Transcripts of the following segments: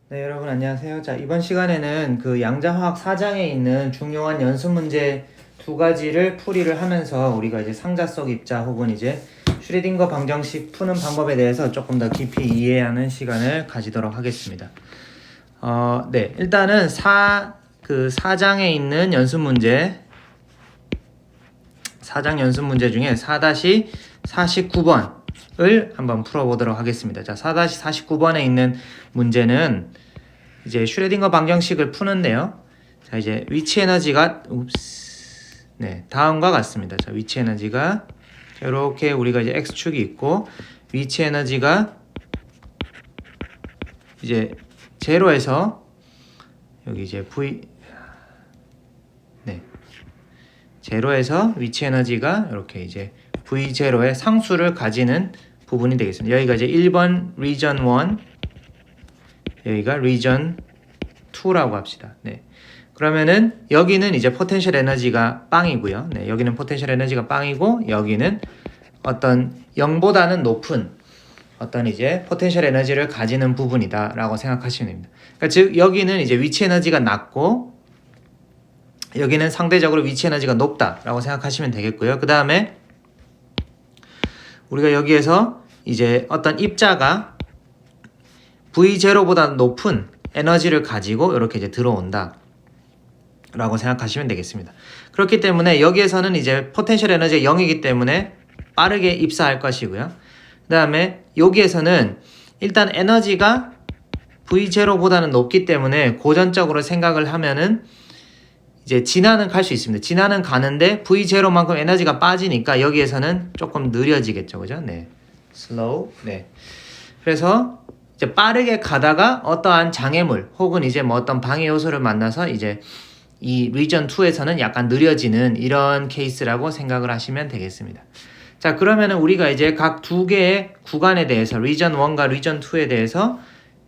네, 여러분 안녕하세요. 자, 이번 시간에는 그 양자화학 4장에 있는 중요한 연습 문제 두 가지를 풀이를 하면서 우리가 이제 상자속 입자 혹은 이제 슈레딩거 방정식 푸는 방법에 대해서 조금 더 깊이 이해하는 시간을 가지도록 하겠습니다. 네, 일단은 4장에 있는 연습 문제 4장 연습 문제 중에 4-49번을 한번 풀어보도록 하겠습니다. 자, 4-49번에 있는 문제는 이제 슈레딩거 방정식을 푸는데요. 자, 이제 위치 에너지가 다음과 같습니다. 자, 위치 에너지가 이렇게 우리가 이제 x축이 있고 위치 에너지가 이제 제로에서 여기 이제 제로에서 위치 에너지가 이렇게 이제 V0의 상수를 가지는 부분이 되겠습니다. 여기가 이제 1번 리전 1, 여기가 리전 2라고 합시다. 네. 그러면은 여기는 이제 포텐셜 에너지가 빵이고요. 네, 여기는 포텐셜 에너지가 빵이고 여기는 어떤 0보다는 높은 어떤 이제 포텐셜 에너지를 가지는 부분이다라고 생각하시면 됩니다. 그러니까 즉 여기는 이제 위치 에너지가 낮고 여기는 상대적으로 위치 에너지가 높다라고 생각하시면 되겠고요. 그 다음에 우리가 여기에서 이제 어떤 입자가 V0보다 높은 에너지를 가지고 이렇게 이제 들어온다 라고 생각하시면 되겠습니다. 그렇기 때문에 여기에서는 이제 포텐셜 에너지가 0이기 때문에 빠르게 입사할 것이고요. 그 다음에 여기에서는 일단 에너지가 V0보다는 높기 때문에 고전적으로 생각을 하면은 이제 진화는 갈 수 있습니다. 진화는 가는데 V0만큼 에너지가 빠지니까 여기에서는 조금 느려지겠죠. 그죠? 네. slow. 네. 그래서 이제 빠르게 가다가 어떠한 장애물 혹은 이제 뭐 어떤 방해 요소를 만나서 이제 이 리전 2에서는 약간 느려지는 이런 케이스라고 생각을 하시면 되겠습니다. 자, 그러면은 우리가 이제 각 두 개의 구간에 대해서 리전 1과 리전 2에 대해서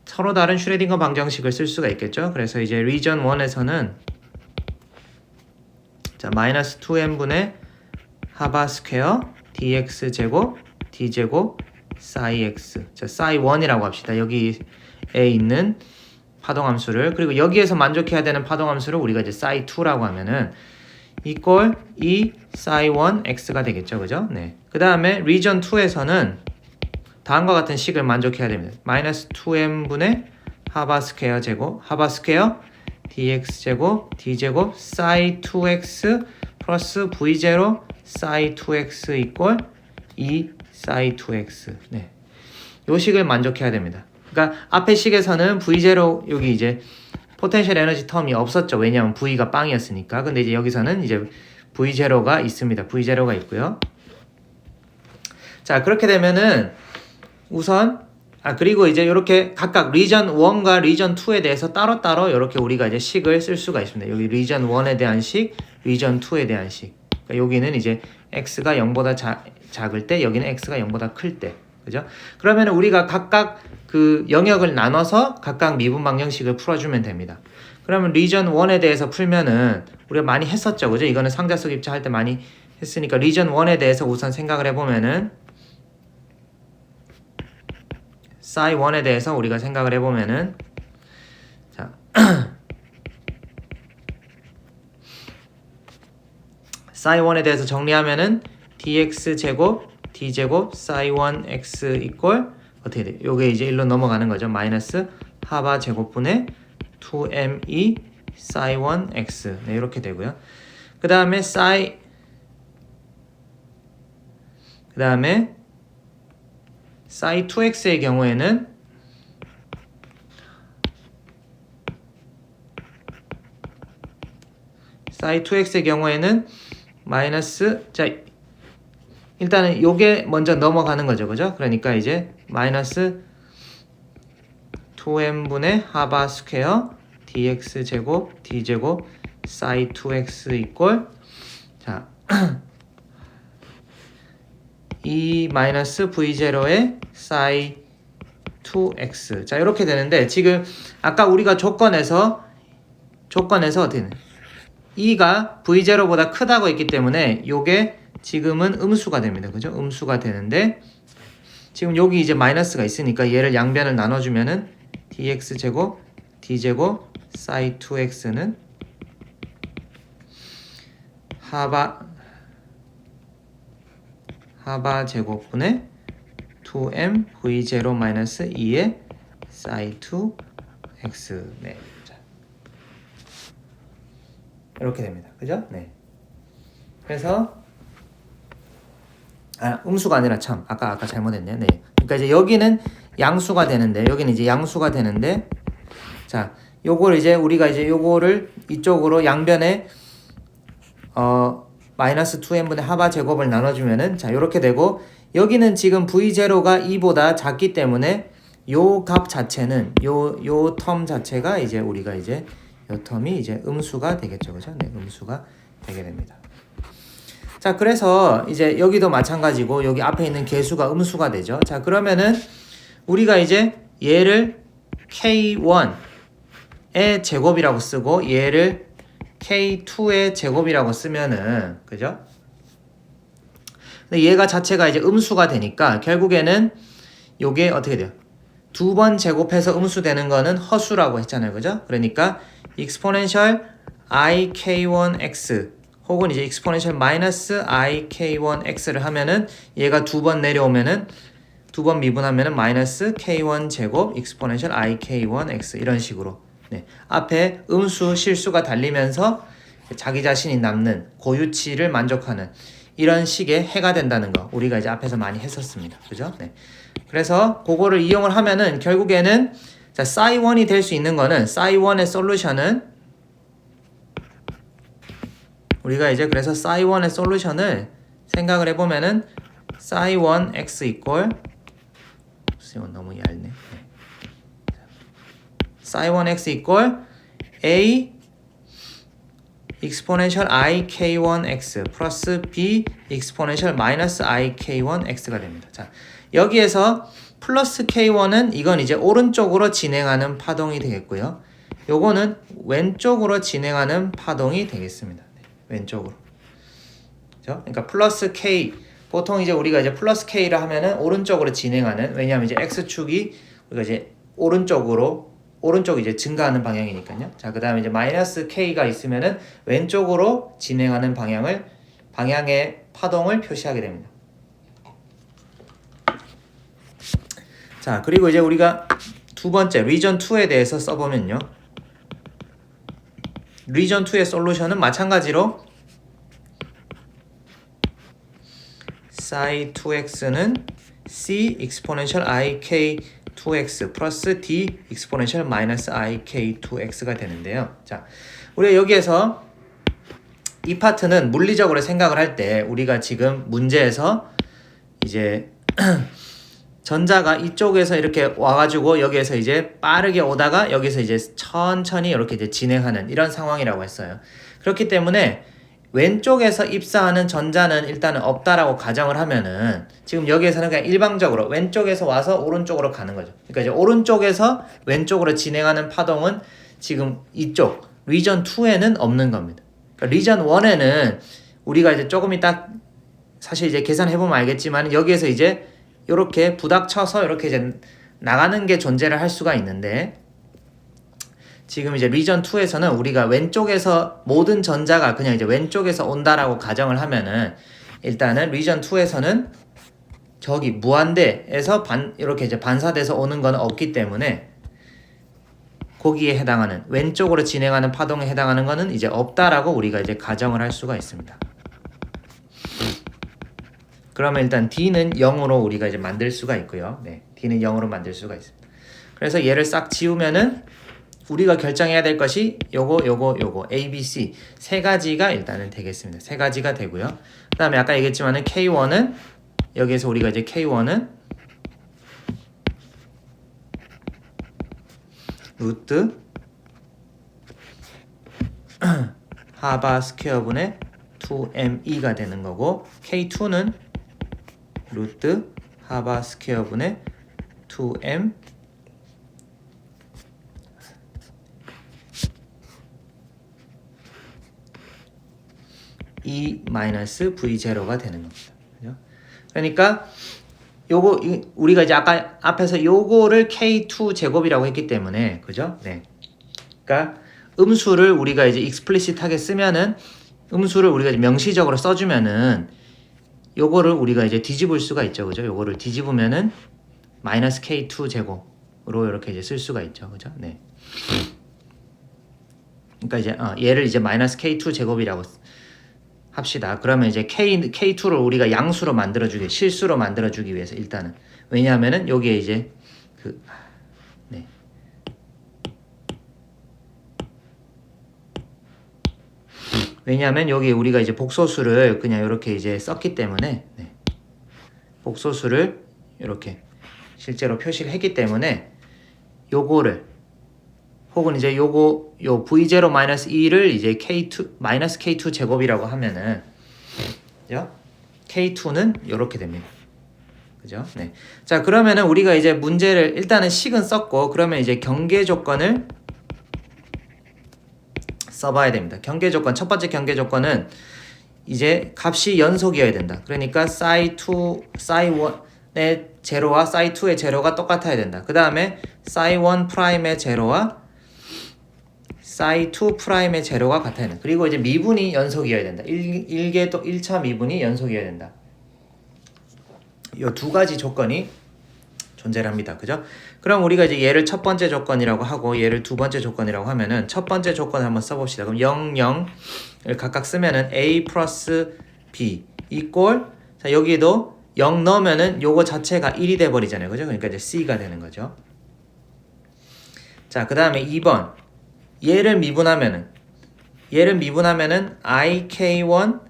서로 다른 슈레딩거 방정식을 쓸 수가 있겠죠. 그래서 이제 리전 1에서는 자, 마이너스 2n분의 하바 스퀘어 dx 제곱 d 제곱 psi x. 자, psi 1이라고 합시다. 여기에 있는 파동함수를, 그리고 여기에서 만족해야 되는 파동함수를 우리가 이제 psi 2라고 하면은 equal 이 psi 1 x가 되겠죠. 그죠? 네. 그 다음에 region 2에서는 다음과 같은 식을 만족해야 됩니다. 마이너스 2n분의 하바 스퀘어 제곱 하바 스퀘어 dx 제곱 d 제곱 psi 2x 플러스 v0 psi 2x equal 2 psi 2x. 네. 요 식을 만족해야 됩니다. 그러니까 앞에 식에서는 v0 여기 이제 포텐셜 에너지 텀이 없었죠. 왜냐하면 v가 빵이었으니까. 근데 이제 여기서는 이제 v0가 있습니다. v0가 있고요. 자, 그렇게 되면은 우선 그리고 이제 이렇게 각각 리전 1과 리전 2에 대해서 따로따로 이렇게 우리가 이제 식을 쓸 수가 있습니다. 여기 리전 1에 대한 식, 리전 2에 대한 식. 그러니까 여기는 이제 x가 0보다 작을 때, 여기는 x가 0보다 클 때. 그죠? 그러면 우리가 각각 그 영역을 나눠서 각각 미분 방정식을 풀어주면 됩니다. 그러면 리전 1에 대해서 풀면은 우리가 많이 했었죠. 그죠? 이거는 상자속 입자 할 때 많이 했으니까 리전 1에 대해서 우선 생각을 해보면은 psi 1에 대해서 우리가 생각을 해보면은 자 psi 1에 대해서 정리하면은 dx 제곱 d 제곱 psi 1 x equal 어떻게 돼? 요게 이제 1로 넘어가는 거죠. 마이너스 하바 제곱분의 2me psi 1 x. 네, 이렇게 되고요. 그 다음에 psi psi 2x의 경우에는 psi 2x의 경우에는 마이너스, 자 일단은 요게 먼저 넘어가는 거죠. 그죠? 그러니까 이제 마이너스 2n분의 하바 스퀘어 dx 제곱 d 제곱 psi 2x equal 자 이 마이너스 v0의 psi 2x. 자, 이렇게 되는데 지금 아까 우리가 조건에서 어떻게 되는? e가 v0보다 크다고 했기 때문에 요게 지금은 음수가 됩니다. 그죠? 음수가 되는데 지금 여기 이제 마이너스가 있으니까 얘를 양변을 나눠주면은 dx 제곱 d제곱 사이 2x는 하바 제곱분의 2m v0 마이너스 2의 사이 2x. 네. 자. 이렇게 됩니다. 그죠? 네. 그래서 음수가 아니라 참 아까 잘못했네요. 네. 그러니까 이제 여기는 양수가 되는데 여기는 이제 양수가 되는데 자, 요걸 이제 우리가 이제 요거를 이쪽으로 양변에 마이너스 2n분의 하바 제곱을 나눠주면은 자, 요렇게 되고 여기는 지금 v0가 2보다 작기 때문에 요 값 자체는 요 텀 자체가 이제 우리가 이제 요 텀이 이제 음수가 되겠죠. 그죠? 네, 음수가 되게 됩니다. 자, 그래서 이제 여기도 마찬가지고 여기 앞에 있는 개수가 음수가 되죠. 자, 그러면은 우리가 이제 얘를 k1의 제곱이라고 쓰고 얘를 k2의 제곱이라고 쓰면은 그죠? 근데 얘가 자체가 이제 음수가 되니까 결국에는 요게 어떻게 돼요? 두 번 제곱해서 음수 되는 거는 허수라고 했잖아요. 그죠? 그러니까 exponential i k1x 혹은 이제 exponential 마이너스 i k1x를 하면은 얘가 두 번 내려오면은 두 번 미분하면은 마이너스 k1 제곱 exponential i k1x 이런 식으로 네. 앞에 음수 실수가 달리면서 자기 자신이 남는 고유치를 만족하는 이런 식의 해가 된다는 거 우리가 이제 앞에서 많이 했었습니다. 그죠? 네. 그래서 그거를 이용을 하면은 결국에는 자, 싸이1이 될 수 있는 거는 싸이1의 솔루션은 우리가 이제 그래서 싸이1의 솔루션을 생각을 해보면은 싸이1 x 이퀄 너무 얇네. 네. 싸이1 x 이퀄 a exponential i k1x 플러스 b exponential 마이너스 i k1x가 됩니다. 자, 여기에서 플러스 k1은 이건 이제 오른쪽으로 진행하는 파동이 되겠고요. 요거는 왼쪽으로 진행하는 파동이 되겠습니다. 네, 왼쪽으로. 그렇죠? 그러니까 플러스 k 보통 이제 우리가 이제 플러스 k를 하면은 오른쪽으로 진행하는 왜냐하면 이제 x축이 우리가 이제 오른쪽 이제 증가하는 방향이니까요. 자, 그다음에 이제 마이너스 k가 있으면은 왼쪽으로 진행하는 방향의 파동을 표시하게 됩니다. 자, 그리고 이제 우리가 두 번째 리전 2에 대해서 써보면요. 리전 2의 솔루션은 마찬가지로 사이 2x는 c exponential i k 2x 플러스 d exponential 마이너스 i k 2x가 되는데요. 자, 우리가 여기에서 이 파트는 물리적으로 생각을 할 때 우리가 지금 문제에서 이제 전자가 이쪽에서 이렇게 와가지고 여기에서 이제 빠르게 오다가 여기서 이제 천천히 이렇게 이제 진행하는 이런 상황이라고 했어요. 그렇기 때문에 왼쪽에서 입사하는 전자는 일단은 없다라고 가정을 하면은 지금 여기에서는 그냥 일방적으로 왼쪽에서 와서 오른쪽으로 가는 거죠. 그러니까 이제 오른쪽에서 왼쪽으로 진행하는 파동은 지금 이쪽 리전 2에는 없는 겁니다. 그러니까 리전 1에는 우리가 이제 조금 이따 사실 이제 계산해보면 알겠지만 여기에서 이제 이렇게 부닥쳐서 이렇게 이제 나가는 게 존재를 할 수가 있는데 지금 이제 리전 2에서는 우리가 왼쪽에서 모든 전자가 그냥 이제 왼쪽에서 온다라고 가정을 하면은 일단은 리전 2에서는 저기 무한대에서 이렇게 이제 반사돼서 오는 건 없기 때문에 거기에 해당하는 왼쪽으로 진행하는 파동에 해당하는 거는 이제 없다라고 우리가 이제 가정을 할 수가 있습니다. 그러면 일단 D는 0으로 우리가 이제 만들 수가 있고요. 네, D는 0으로 만들 수가 있습니다. 그래서 얘를 싹 지우면은 우리가 결정해야 될 것이 요거 A, B, C 세 가지가 일단은 되겠습니다. 세 가지가 되고요. 그 다음에 아까 얘기했지만은 K1은 여기에서 우리가 이제 K1은 루트 하바 스퀘어분의 2ME가 되는 거고 K2는 루트 하바 스퀘어분의 2M E 마이너스 V0가 되는 겁니다. 그죠? 그러니까 요거 우리가 이제 아까 앞에서 요거를 K2 제곱이라고 했기 때문에 그죠? 네. 그러니까 음수를 우리가 이제 explicit하게 쓰면은 음수를 우리가 이제 명시적으로 써주면은 요거를 우리가 이제 뒤집을 수가 있죠, 그죠? 요거를 뒤집으면은 마이너스 k2 제곱으로 이렇게 이제 쓸 수가 있죠, 그죠? 네. 그러니까 이제 얘를 이제 마이너스 k2 제곱이라고 합시다. 그러면 이제 k2를 우리가 양수로 만들어주기, 실수로 만들어주기 위해서 일단은 왜냐하면은 여기에 이제 네. 왜냐하면 여기 우리가 이제 복소수를 그냥 이렇게 이제 썼기 때문에 네. 복소수를 이렇게 실제로 표시를 했기 때문에 요거를 혹은 이제 요거 요 v0-2를 이제 k2 마이너스 k2 제곱이라고 하면은 그죠? k2는 이렇게 됩니다. 그죠? 네. 자, 그러면은 우리가 이제 문제를 일단은 식은 썼고 그러면 이제 경계 조건을 써봐야 됩니다. 경계 조건 첫 번째 경계 조건은 이제 값이 연속이어야 된다. 그러니까 psi2, psi1의 제로와 psi2의 제로가 똑같아야 된다. 그 다음에 psi1 프라임의 제로와 psi2 프라임의 제로가 같아야 된다. 그리고 이제 미분이 연속이어야 된다. 1차 미분이 연속이어야 된다. 이 두 가지 조건이 존재를 합니다. 그죠? 그럼 우리가 이제 얘를 첫 번째 조건이라고 하고 얘를 두 번째 조건이라고 하면은 첫 번째 조건을 한번 써봅시다. 그럼 0, 0을 각각 쓰면은 a 플러스 b 이꼴 자 여기도 0 넣으면은 요거 자체가 1이 돼 버리잖아요. 그죠? 그러니까 이제 c가 되는 거죠. 자, 그 다음에 2번 얘를 미분하면은 ik1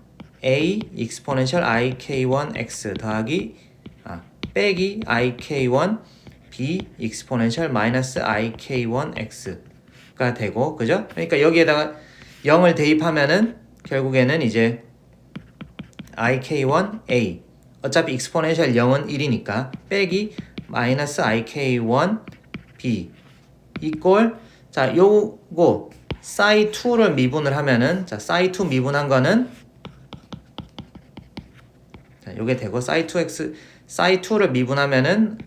a exponential ik1 x 더하기 빼기 ik1 b exponential minus ik1 x가 되고 그죠? 그러니까 여기에다가 0을 대입하면은 결국에는 이제 ik1 a 어차피 exponential 0은 1이니까 빼기 마이너스 ik1 b 이꼴 자 요거 psi2를 미분을 하면은 자 psi2 미분한 거는 자 요게 되고 psi2를 미분하면은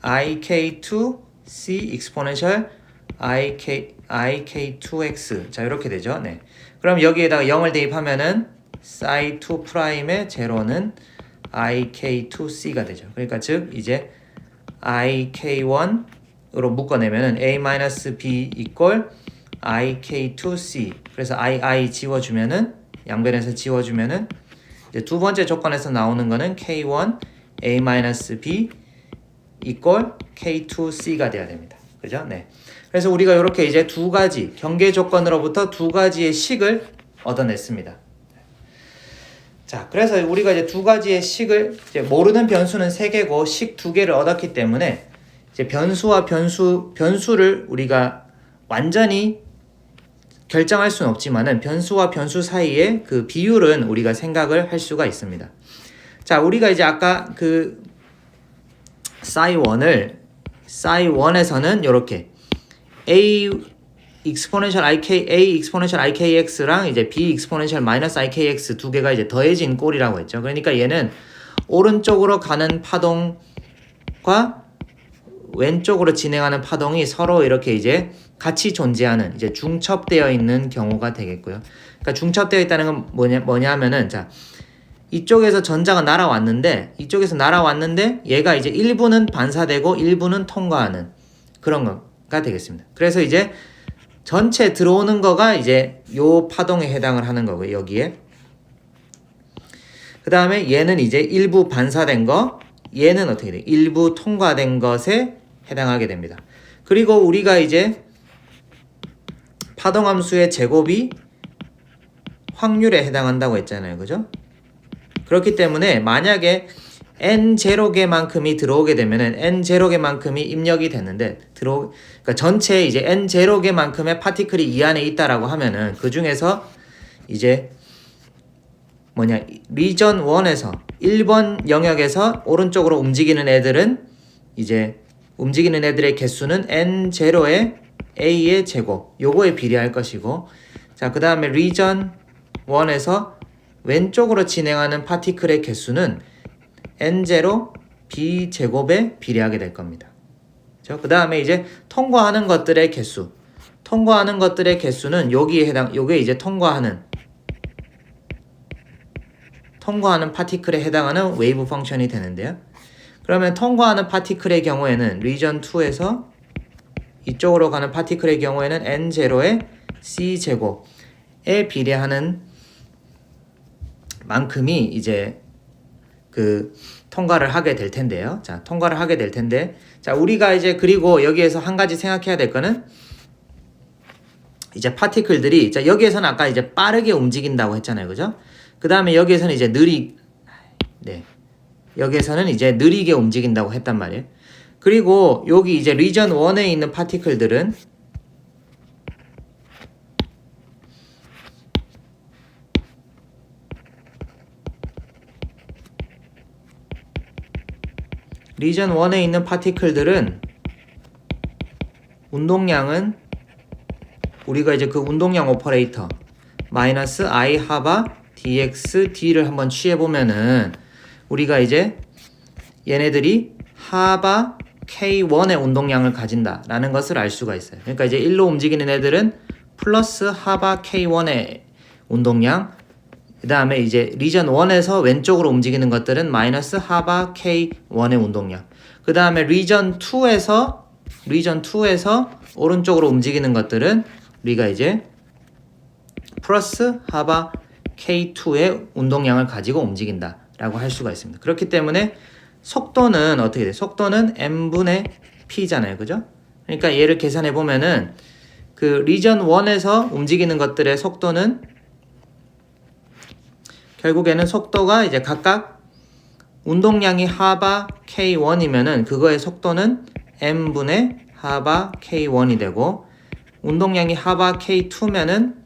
ik2c exponential ik2x 자 이렇게 되죠. 네. 그럼 여기에다가 0을 대입하면은 psi2 프라임의 제로는 ik2c가 되죠. 그러니까 즉 이제 ik1으로 묶어내면은 a-b 이꼴 ik2c 그래서 i 지워주면은 양변에서 지워주면은 이제 두 번째 조건에서 나오는 거는 k1 a-b 이꼴 k2c가 돼야 됩니다. 그죠? 네. 그래서 우리가 이렇게 이제 두 가지 경계 조건으로부터 두 가지의 식을 얻어냈습니다. 자, 그래서 우리가 이제 두 가지의 식을 이제 모르는 변수는 3개고 식 2개를 얻었기 때문에 이제 변수와 변수를 우리가 완전히 결정할 수는 없지만은 변수와 변수 사이의 그 비율은 우리가 생각을 할 수가 있습니다. 자, 우리가 이제 아까 그 psi1에서는 이렇게 a exponential ikx랑 이제 b exponential minus ikx 두 개가 이제 더해진 꼴이라고 했죠. 그러니까 얘는 오른쪽으로 가는 파동과 왼쪽으로 진행하는 파동이 서로 이렇게 이제 같이 존재하는 이제 중첩되어 있는 경우가 되겠고요. 그러니까 중첩되어 있다는 건 뭐냐 하면은 자 이쪽에서 전자가 날아왔는데 얘가 이제 일부는 반사되고 일부는 통과하는 그런 거가 되겠습니다. 그래서 이제 전체 들어오는 거가 이제 요 파동에 해당을 하는 거고요. 여기에 그 다음에 얘는 이제 일부 반사된 거 얘는 어떻게 돼요? 일부 통과된 것에 해당하게 됩니다. 그리고 우리가 이제 파동함수의 제곱이 확률에 해당한다고 했잖아요. 그죠? 그렇기 때문에 만약에 n0개만큼이 들어오게 되면은 n0개만큼이 입력이 됐는데 그러니까 전체 이제 n0개만큼의 파티클이 이 안에 있다라고 하면은 그 중에서 이제 리전 1에서 1번 영역에서 오른쪽으로 움직이는 애들은 이제 움직이는 애들의 개수는 n0의 a의 제곱 요거에 비례할 것이고 자 그 다음에 리전 1에서 왼쪽으로 진행하는 파티클의 개수는 n0 b 제곱에 비례하게 될 겁니다. 그 다음에 이제 통과하는 것들의 개수. 통과하는 것들의 개수는 여기에 요게 이제 통과하는 파티클에 해당하는 웨이브 펑션이 되는데요. 그러면 통과하는 파티클의 경우에는 리전 2에서 이쪽으로 가는 파티클의 경우에는 n0의 c제곱에 비례하는 만큼이 이제 그 통과를 하게 될 텐데요. 자, 통과를 하게 될 텐데, 자, 우리가 이제 그리고 여기에서 한 가지 생각해야 될 거는 이제 파티클들이, 자, 여기에서는 아까 이제 빠르게 움직인다고 했잖아요. 그죠? 그 다음에 여기에서는 이제 여기에서는 이제 느리게 움직인다고 했단 말이에요. 그리고 여기 이제 리전 1에 있는 파티클들은 리전 1에 있는 파티클들은 운동량은 우리가 이제 그 운동량 오퍼레이터 마이너스 I 하바 dx d를 한번 취해보면은 우리가 이제 얘네들이 하바 k1의 운동량을 가진다라는 것을 알 수가 있어요. 그러니까 이제 1로 움직이는 애들은 플러스 하바 k1의 운동량, 그 다음에 이제 리전 1에서 왼쪽으로 움직이는 것들은 마이너스 하바 k1의 운동량, 그 다음에 리전 2에서 오른쪽으로 움직이는 것들은 우리가 이제 플러스 하바 k2의 운동량을 가지고 움직인다 라고 할 수가 있습니다. 그렇기 때문에 속도는 어떻게 돼? 속도는 m분의 p잖아요. 그죠? 그러니까 얘를 계산해 보면은 그 리전 1에서 움직이는 것들의 속도는 결국에는 속도가 이제 각각 운동량이 하바 k1이면은 그거의 속도는 m분의 하바 k1이 되고, 운동량이 하바 k2면은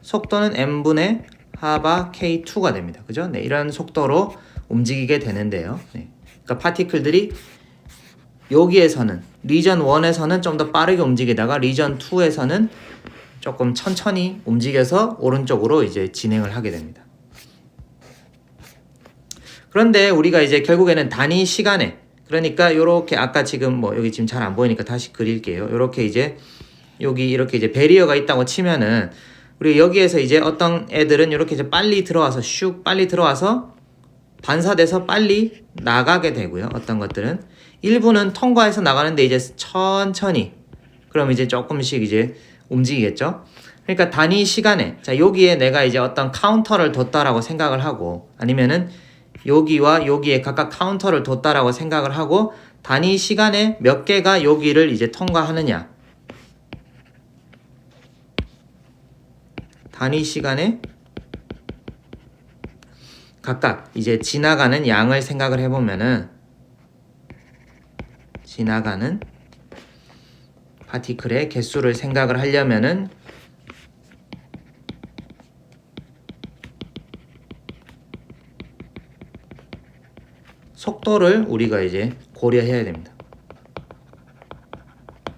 속도는 m분의 하바 k2가 됩니다. 그죠? 네, 이런 속도로 움직이게 되는데요. 네. 그러니까 파티클들이 여기에서는 리전 1에서는 좀 더 빠르게 움직이다가 리전 2에서는 조금 천천히 움직여서 오른쪽으로 이제 진행을 하게 됩니다. 그런데 우리가 이제 결국에는 단위 시간에, 그러니까 요렇게 아까 지금 뭐 여기 지금 잘 안 보이니까 다시 그릴게요. 요렇게 이제 여기 이렇게 이제 베리어가 있다고 치면은 우리 여기에서 이제 어떤 애들은 이렇게 이제 빨리 들어와서 빨리 들어와서 반사돼서 빨리 나가게 되고요. 어떤 것들은 일부는 통과해서 나가는데 이제 천천히, 그럼 이제 조금씩 이제 움직이겠죠. 그러니까 단위 시간에, 자, 여기에 내가 이제 어떤 카운터를 뒀다라고 생각을 하고, 아니면은 여기와 여기에 각각 카운터를 뒀다라고 생각을 하고, 단위 시간에 몇 개가 여기를 이제 통과하느냐, 단위 시간에 각각 이제 지나가는 양을 생각을 해보면은, 지나가는 파티클의 개수를 생각을 하려면은 속도를 우리가 이제 고려해야 됩니다.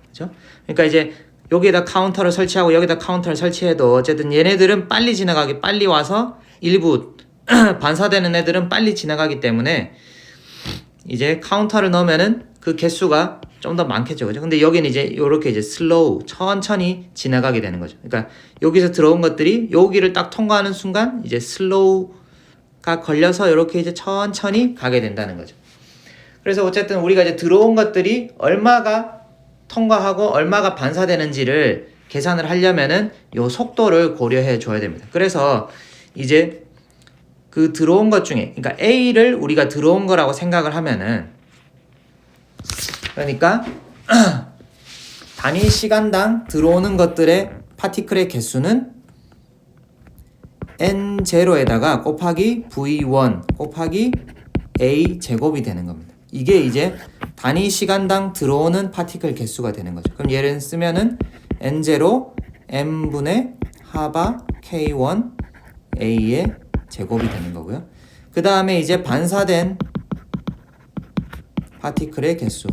그죠? 그러니까 이제 여기에다 카운터를 설치하고 여기다 카운터를 설치해도 어쨌든 얘네들은 빨리 지나가기, 빨리 와서 일부 반사되는 애들은 빨리 지나가기 때문에 이제 카운터를 넣으면은 그 개수가 좀 더 많겠죠. 그죠? 근데 여기는 이제 이렇게 이제 슬로우, 천천히 지나가게 되는 거죠. 그러니까 여기서 들어온 것들이 여기를 딱 통과하는 순간 이제 슬로우가 걸려서 이렇게 이제 천천히 가게 된다는 거죠. 그래서 어쨌든 우리가 이제 들어온 것들이 얼마가 통과하고 얼마가 반사되는지를 계산을 하려면은 요 속도를 고려해 줘야 됩니다. 그래서 이제 그 들어온 것 중에, 그러니까 A를 우리가 들어온 거라고 생각을 하면은, 그러니까 단위 시간당 들어오는 것들의 파티클의 개수는 N0에다가 곱하기 V1 곱하기 A 제곱이 되는 겁니다. 이게 이제 단위 시간당 들어오는 파티클 개수가 되는 거죠. 그럼 얘를 쓰면은 N0 M분의 하바 K1 A의 제곱이 되는 거고요. 그 다음에 이제 반사된 파티클의 개수,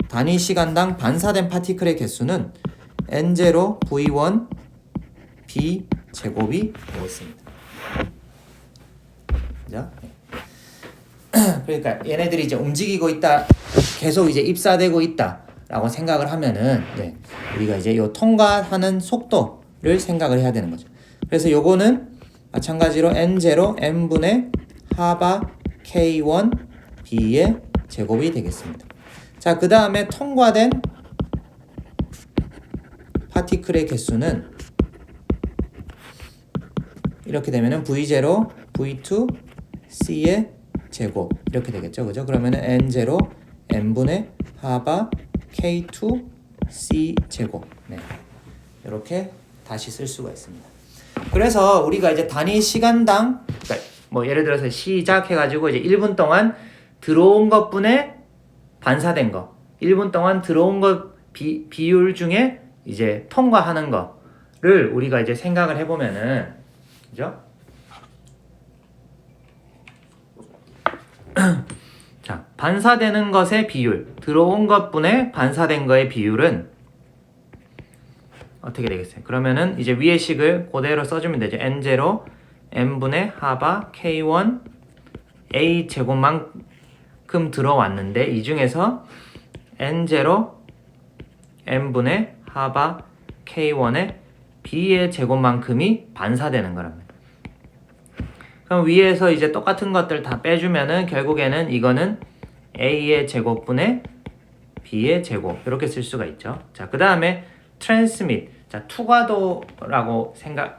단위 시간당 반사된 파티클의 개수는 N0 V1 B 제곱이 되겠습니다. 그러니까 얘네들이 이제 움직이고 있다 계속 이제 입사되고 있다라고 생각을 하면은 네, 우리가 이제 요 통과하는 속도를 생각을 해야 되는 거죠. 그래서 요거는 마찬가지로 n0 n분의 하바 k1 b의 제곱이 되겠습니다. 자, 그 다음에 통과된 파티클의 개수는 이렇게 되면은 v0 v2 c의 제곱 이렇게 되겠죠, 그죠? 그러면은 n0 n분의 하바 k2 c 제곱 네, 이렇게 다시 쓸 수가 있습니다. 그래서 우리가 이제 단위 시간당 그러니까 뭐 예를 들어서 시작해가지고 이제 1분 동안 들어온 것분에 반사된 거 1분 동안 들어온 것 비율 중에 이제 통과하는 거를 우리가 이제 생각을 해보면은 그죠? 자, 반사되는 것의 비율 들어온 것분에 반사된 거의 비율은 어떻게 되겠어요? 그러면은 이제 위의 식을 그대로 써주면 되죠. n0 n분의 하바 k1 a 제곱만큼 들어왔는데 이 중에서 n0 n분의 하바 k1의 b의 제곱만큼이 반사되는 거랍니다. 그럼 위에서 이제 똑같은 것들 다 빼주면은 결국에는 이거는 a의 제곱분의 b의 제곱 이렇게 쓸 수가 있죠. 자, 그 다음에 transmit 자, 투과도라고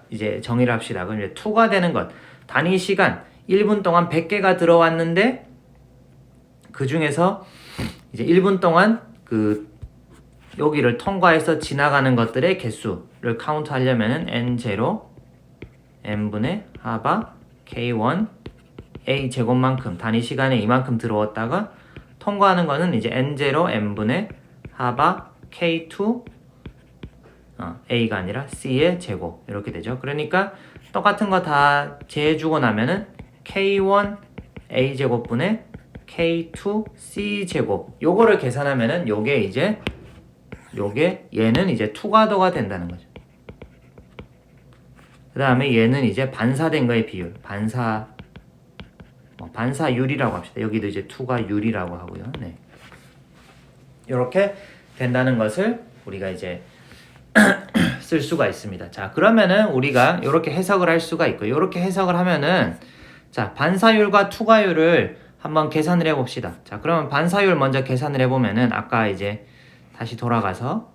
이제 정의를 합시다. 그럼 이제 투과되는 것 단위 시간 1분 동안 100개가 들어왔는데 그 중에서 이제 1분 동안 그 여기를 통과해서 지나가는 것들의 개수를 카운트 하려면은 n0 n분의 하바 k1 a 제곱만큼 단위 시간에 이만큼 들어왔다가 통과하는 거는 이제 n0 n분의 하바 k2 a가 아니라 c의 제곱 이렇게 되죠. 그러니까 똑같은 거 다 제해주고 나면은 k1 a 제곱분의 k2 c 제곱 요거를 계산하면은 요게 얘는 이제 투과도가 된다는 거죠. 그 다음에 얘는 이제 반사된 거의 비율 반사율이라고 합시다. 여기도 이제 투과율이라고 하고요. 네. 이렇게 된다는 것을 우리가 이제 쓸 수가 있습니다. 자, 그러면은 우리가 이렇게 해석을 할 수가 있고 이렇게 해석을 하면은 자, 반사율과 투과율을 한번 계산을 해봅시다. 자, 그러면 반사율 먼저 계산을 해보면은 아까 이제 다시 돌아가서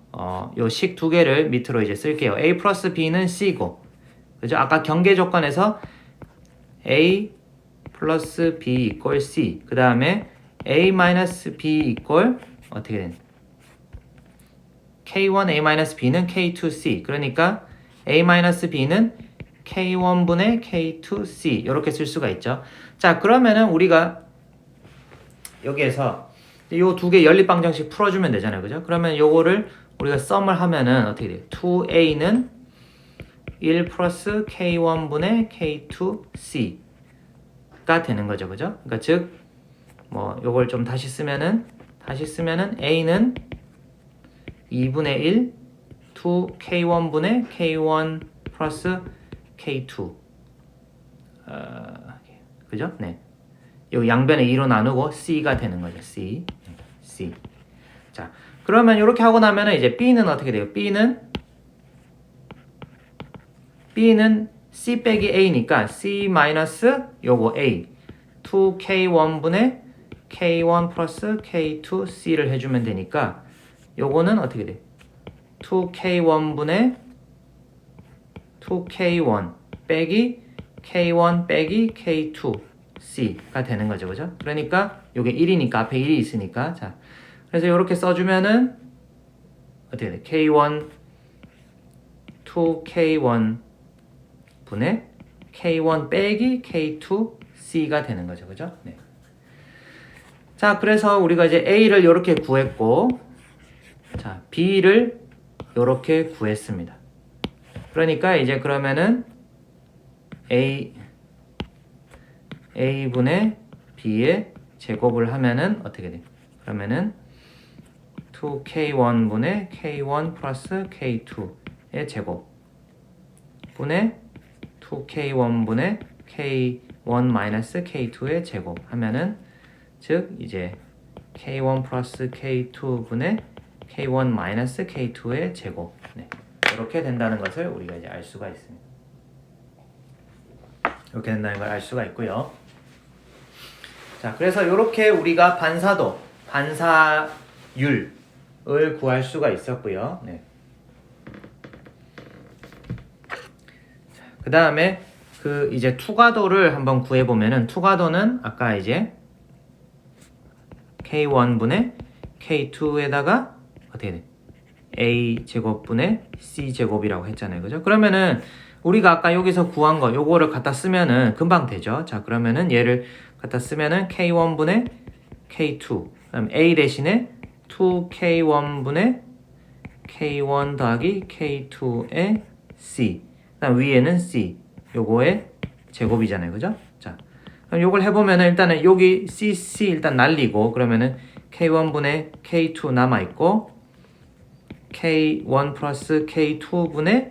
요 식 두 개를 밑으로 이제 쓸게요. a 플러스 b는 c고 그죠? 아까 경계 조건에서 a 플러스 b 이퀄 c 그 다음에 a 마이너스 b 이퀄 어떻게 되는 k1 a 마이너스 b는 k2 c 그러니까 a 마이너스 b는 k1분의 k2 c 이렇게 쓸 수가 있죠. 자, 그러면은 우리가 여기에서 요 두 개 연립방정식 풀어주면 되잖아요, 그죠? 그러면 요거를 우리가 썸을 하면은 어떻게 돼요? 2a는 1 플러스 k1분의 k2c가 되는 거죠, 그죠? 그러니까 즉, 뭐 요걸 좀 다시 쓰면은 a는 2분의 1 2k1분의 k1 플러스 k2 그죠? 네. 요 양변에 2로 나누고 c가 되는 거죠. c. 자, 그러면 이렇게 하고 나면은 이제 b는 어떻게 돼요? b는 c 빼기 a니까 c 마이너스 요거 a 2k1분의 k1 플러스 k2c를 해주면 되니까 요거는 어떻게 돼? 2k1분의 2k1 빼기 k1 빼기 k2c가 되는 거죠, 그죠? 그러니까 요게 1이니까 앞에 1이 있으니까 자, 그래서 이렇게 써주면은 어떻게 돼? k1 2k1 분의 k1 빼기 k2c가 되는 거죠, 그죠? 네. 자, 그래서 우리가 이제 a를 이렇게 구했고, 자, b를 이렇게 구했습니다. 그러니까 이제 그러면은 a분의 b의 제곱을 하면은 어떻게 돼? 그러면은 2k1분의 k1 플러스 k2의 제곱 분의 2k1분의 k1 마이너스 k2의 제곱 하면은 즉 이제 K1 플러스 K2분의 K1 마이너스 K2의 제곱. 네. 이렇게 된다는 것을 우리가 이제 알 수가 있습니다. 이렇게 된다는 걸 알 수가 있고요. 자, 그래서 이렇게 우리가 반사도, 반사율을 구할 수가 있었고요. 네. 그 다음에 그 이제 투과도를 한번 구해보면은 투과도는 아까 이제 K1분의 K2에다가 어떻게 돼? A 제곱분의 C 제곱이라고 했잖아요. 그죠? 그러면은 우리가 아까 여기서 구한 거 요거를 갖다 쓰면은 금방 되죠. 자, 그러면은 얘를 갖다 쓰면은 K1분의 K2 그다음 A 대신에 2K1분의 K1 더하기 K2의 C 그다음 위에는 C 요거의 제곱이잖아요. 그죠? 자, 그럼 요걸 해보면은 일단은 여기 CC 일단 날리고 그러면은 K1분의 K2 남아있고 K1 플러스 K2분의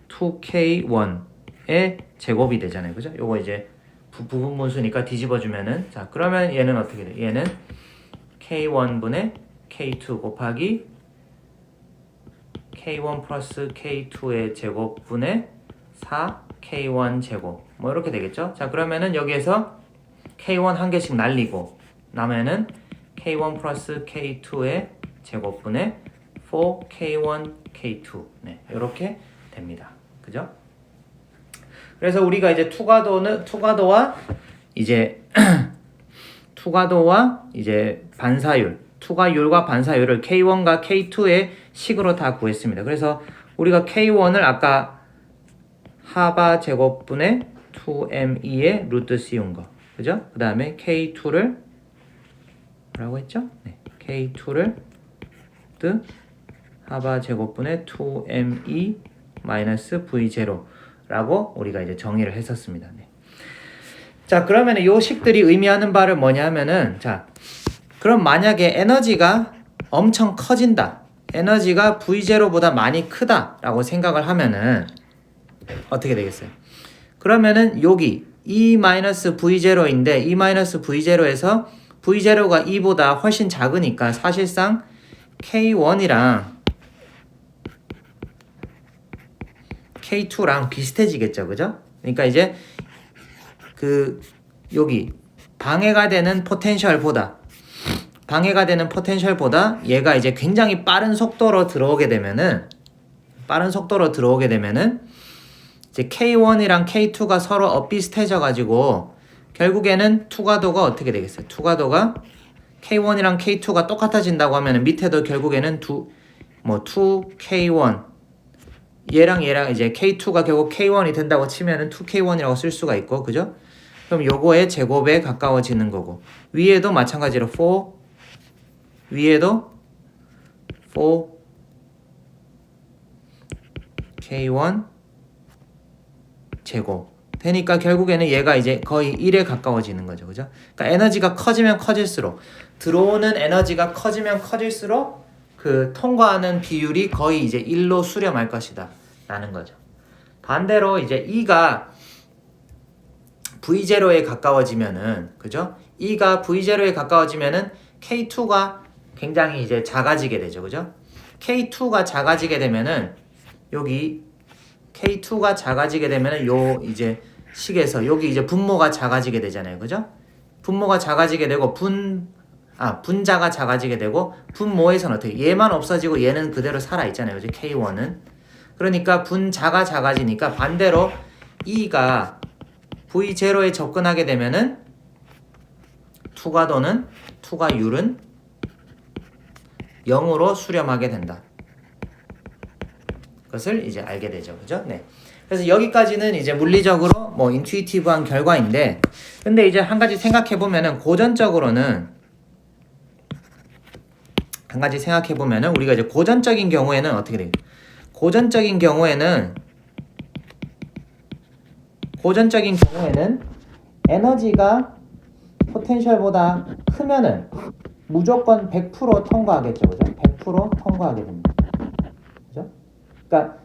2K1의 제곱이 되잖아요. 그죠? 요거 이제 부분분수니까 뒤집어주면은 자, 그러면 얘는 어떻게 돼? 얘는 K1분의 K2 곱하기 K1 플러스 K2의 제곱분의 4K1 제곱 뭐 이렇게 되겠죠? 자, 그러면은 여기에서 K1 한 개씩 날리고 나면은 K1 플러스 K2의 제곱분의 4K1 K2 네, 이렇게 됩니다. 그죠? 그래서 우리가 이제 투과도와 이제 투과도와 이제 반사율, 투과율과 반사율을 K1과 K2의 식으로 다 구했습니다. 그래서 우리가 K1을 아까 하바 제곱분의 2ME의 루트 씌운 거. 그죠? 그 다음에 K2를 뭐라고 했죠? 네. K2를 루트 하바 제곱분의 2ME 마이너스 V0라고 우리가 이제 정의를 했었습니다. 네. 자, 그러면 이 식들이 의미하는 바를 뭐냐면은 자, 그럼 만약에 에너지가 엄청 커진다. 에너지가 V0보다 많이 크다라고 생각을 하면은 어떻게 되겠어요? 그러면은 여기 E-V0인데 E-V0에서 V0가 E보다 훨씬 작으니까 사실상 K1이랑 K2랑 비슷해지겠죠. 그죠? 그러니까 이제 그 여기 방해가 되는 포텐셜보다 얘가 이제 굉장히 빠른 속도로 들어오게 되면은 이제 K1이랑 K2가 서로 엇비슷해져 가지고 결국에는 투과도가 어떻게 되겠어요? 투과도가 K1이랑 K2가 똑같아진다고 하면은 밑에도 결국에는 2K1 얘랑 이제 K2가 결국 K1이 된다고 치면은 2K1이라고 쓸 수가 있고, 그죠? 그럼 요거의 제곱에 가까워지는 거고, 위에도 마찬가지로 4, 위에도 4K1 제곱 되니까 결국에는 얘가 이제 거의 1에 가까워지는 거죠. 그죠? 그러니까 에너지가 커지면 커질수록, 들어오는 에너지가 커지면 커질수록 그 통과하는 비율이 거의 이제 1로 수렴할 것이다 라는 거죠. 반대로 이제 E가 V0에 가까워지면은, 그죠? E가 V0에 가까워지면은 K2가 굉장히 이제 작아지게 되죠. 그죠? K2가 작아지게 되면은 여기 K2가 작아지게 되면은 요 이제 식에서 여기 이제 분모가 작아지게 되잖아요. 그죠? 분모가 작아지게 되고 분자가 작아지게 되고 분모에서는 어떻게 얘만 없어지고 얘는 그대로 살아 있잖아요. 그죠? K1은. 그러니까 분자가 작아지니까 반대로 E가 V0에 접근하게 되면은 투과율은 0으로 수렴하게 된다. 그것을 이제 알게 되죠. 그죠? 네. 그래서 여기까지는 이제 물리적으로 뭐 인투이티브한 결과인데, 근데 이제 한 가지 생각해 보면은 우리가 이제 고전적인 경우에는 어떻게 돼요? 고전적인 경우에는 에너지가 포텐셜보다 크면은 무조건 100% 통과하겠죠. 그죠? 100% 통과하게 됩니다. 그죠? 그러니까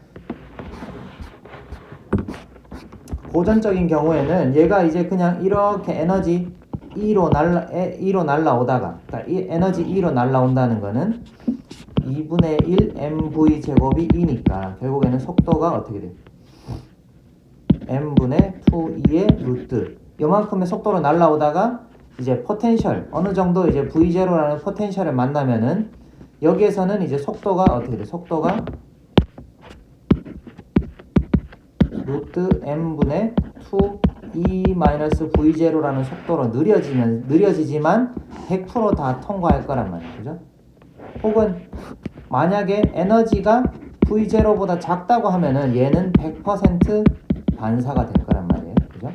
고전적인 경우에는 얘가 이제 그냥 이렇게 에너지 E로 날라오다가 그러니까 에너지 E로 날라온다는 거는 2분의 1 mv 제곱이 E니까 결국에는 속도가 어떻게 돼? m분의 2E의 루트 요만큼의 속도로 날라오다가 이제 포텐셜 어느 정도 이제 V0라는 포텐셜을 만나면은 여기에서는 이제 속도가 어떻게 돼? 속도가 루트 m분의 2E-V0라는 속도로 느려지지만 100% 다 통과할 거란 말이에요. 그죠? 혹은 만약에 에너지가 V0보다 작다고 하면은 얘는 100% 반사가 될 거란 말이에요. 그죠?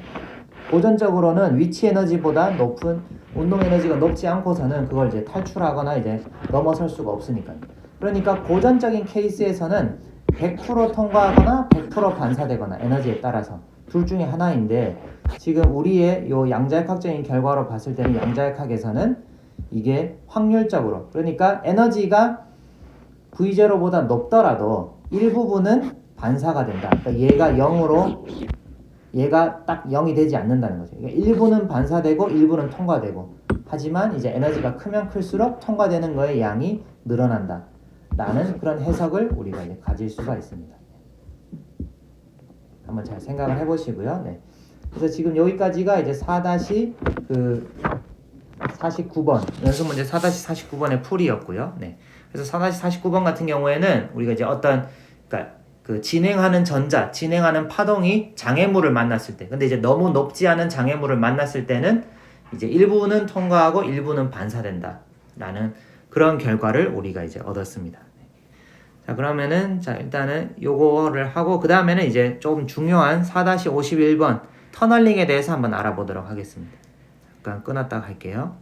고전적으로는 위치 에너지보다 높은 운동 에너지가 높지 않고서는 그걸 이제 탈출하거나 이제 넘어설 수가 없으니까요. 그러니까 고전적인 케이스에서는 100% 통과하거나 100% 반사되거나 에너지에 따라서 둘 중에 하나인데 지금 우리의 요 양자역학적인 결과로 봤을 때는 양자역학에서는 이게 확률적으로 그러니까 에너지가 V0보다 높더라도 일부분은 반사가 된다. 그러니까 얘가 0으로 얘가 딱 0이 되지 않는다는 거죠. 그러니까 일부는 반사되고 일부는 통과되고 하지만 이제 에너지가 크면 클수록 통과되는 거의 양이 늘어난다. 라는 그런 해석을 우리가 이제 가질 수가 있습니다. 한번 잘 생각을 해보시고요. 네. 그래서 지금 여기까지가 이제 4-49번 연습 문제 4-49번의 풀이였고요. 네. 그래서 4-49번 같은 경우에는 우리가 이제 어떤 그러니까 그 진행하는 파동이 장애물을 만났을 때, 근데 이제 너무 높지 않은 장애물을 만났을 때는 이제 일부는 통과하고 일부는 반사된다라는 그런 결과를 우리가 이제 얻었습니다. 자, 그러면은 자 일단은 요거를 하고 그 다음에는 이제 조금 중요한 4-51번 터널링에 대해서 한번 알아보도록 하겠습니다. 잠깐 끊었다가 할게요.